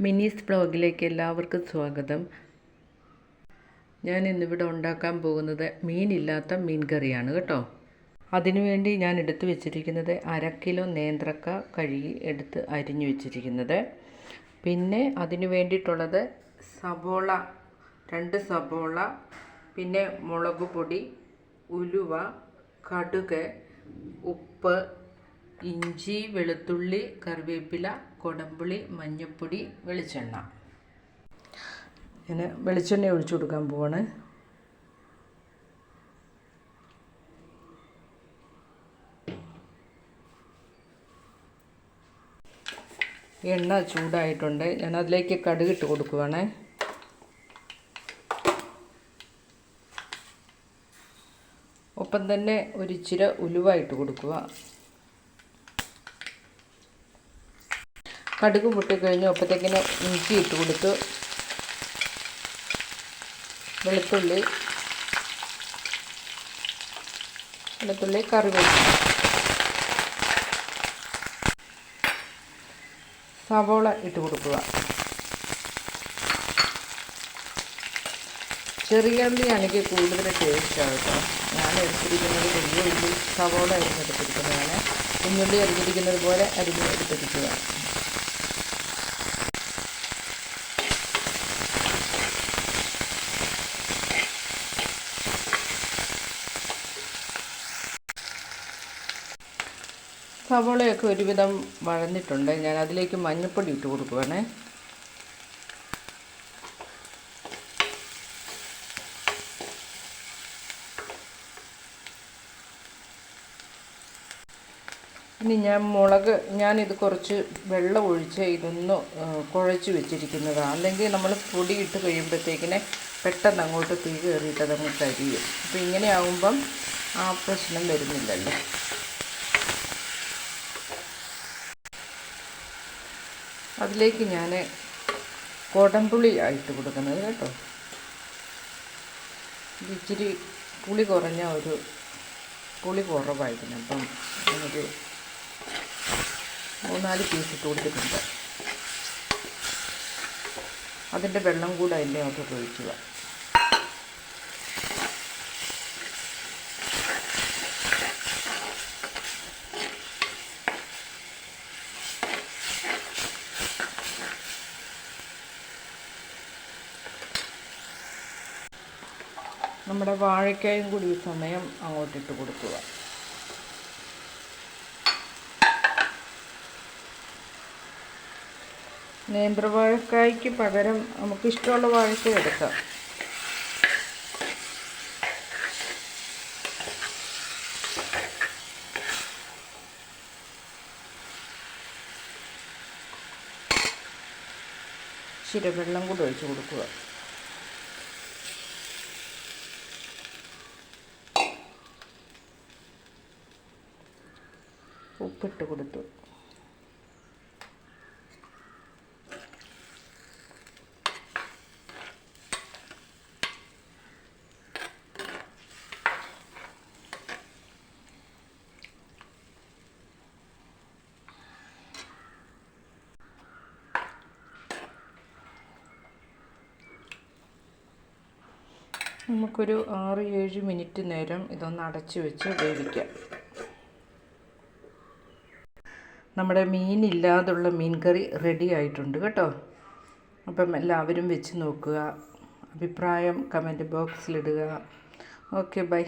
മിനീസ് വ്ളോഗിലേക്ക് എല്ലാവർക്കും സ്വാഗതം. ഞാൻ ഇന്നിവിടെ ഉണ്ടാക്കാൻ പോകുന്നത് മീനില്ലാത്ത മീൻ കറിയാണ് കേട്ടോ. അതിനുവേണ്ടി ഞാൻ എടുത്തു വെച്ചിരിക്കുന്നത് 1/2 കിലോ നേന്ത്രക്ക കഴുകി എടുത്ത് അരിഞ്ഞു വെച്ചിരിക്കുന്നത്. പിന്നെ അതിനു വേണ്ടിയിട്ടുള്ളത് സവോള, 2 സവോള, പിന്നെ മുളക് പൊടി, ഉലുവ, കടുക്, ഉപ്പ്, ഇഞ്ചി, വെളുത്തുള്ളി, കറിവേപ്പില, കൊടമ്പുളി, മഞ്ഞൾപ്പൊടി, വെളിച്ചെണ്ണ. ഞാൻ വെളിച്ചെണ്ണ ഒഴിച്ചു കൊടുക്കാൻ പോവാണ്. എണ്ണ ചൂടായിട്ടുണ്ട്. ഞാൻ അതിലേക്ക് കടുകിട്ട് കൊടുക്കുവാണ്. ഒപ്പം തന്നെ ഒരിച്ചിരി ഉലുവ ഇട്ട് കൊടുക്കുക. കടുക് പൊട്ടിക്കഴിഞ്ഞ് ഒപ്പത്തേക്കിന് ഇഞ്ചി ഇട്ട് കൊടുത്തു. വെളുത്തുള്ളി, കറിവേപ്പില, സവോള ഇട്ട് കൊടുക്കുക. ചെറിയ ഉള്ളിയാണെങ്കിൽ കൂടുതൽ ടേസ്റ്റാണ് കേട്ടോ. ഞാൻ എടുത്തിരിക്കുന്നത് വലിയ ഉള്ളി സവോള അരിഞ്ഞെടുത്തിരിക്കുന്നതാണ്. കുഞ്ഞുള്ളി അരിഞ്ഞിരിക്കുന്നത് പോലെ അരിഞ്ഞെടുത്തിരിക്കുക. സവോളയൊക്കെ ഒരുവിധം വഴന്നിട്ടുണ്ട്. ഞാൻ അതിലേക്ക് മഞ്ഞൾപ്പൊടി ഇട്ട് കൊടുക്കുവാണ്. ഇനി ഞാനിത് കുറച്ച് വെള്ളം ഒഴിച്ച് ഇതൊന്ന് കുഴച്ച് വെച്ചിരിക്കുന്നതാണ്. അല്ലെങ്കിൽ നമ്മൾ പൊടി ഇട്ട് കഴിയുമ്പോഴത്തേക്കിനെ പെട്ടെന്ന് അങ്ങോട്ട് തീ കയറിയിട്ട് അതങ്ങ് കരിയും. അപ്പോൾ ഇങ്ങനെ ആകുമ്പം ആ പ്രശ്നം വരുന്നില്ലല്ലോ. അതിലേക്ക് ഞാൻ കൊടമ്പുളി ആയിട്ട് കൊടുക്കുന്നത് കേട്ടോ. ഇച്ചിരി പുളി കുറവായിരുന്നു. അപ്പം ഒരു 3-4 പീസ് ഇട്ട് കൊടുത്തിട്ടുണ്ട്. അതിൻ്റെ വെള്ളം കൂടെ അതിൻ്റെ അകത്തോട്ട് ഒഴിക്കുക. നമ്മുടെ വാഴയ്ക്കായും കൂടി ഈ സമയം അങ്ങോട്ടിട്ട് കൊടുക്കുക. നേന്ത്രവാഴക്കായ്ക്ക് പകരം നമുക്കിഷ്ടമുള്ള വാഴയ്ക്ക എടുക്കാം. ഇച്ചിരി വെള്ളം കൂടി ഒഴിച്ച് കൊടുക്കുക. ഉപ്പിട്ട് കൊടുത്തു. നമുക്കൊരു 6-7 മിനിറ്റ് നേരം ഇതൊന്ന് അടച്ച് വെച്ച് വേവിക്കാം. നമ്മുടെ മീനില്ലാതുള്ള മീൻ കറി റെഡി ആയിട്ടുണ്ട് കേട്ടോ. അപ്പം എല്ലാവരും വെച്ച് നോക്കുക. അഭിപ്രായം കമൻറ്റ് ബോക്സിലിടുക. Okay, by.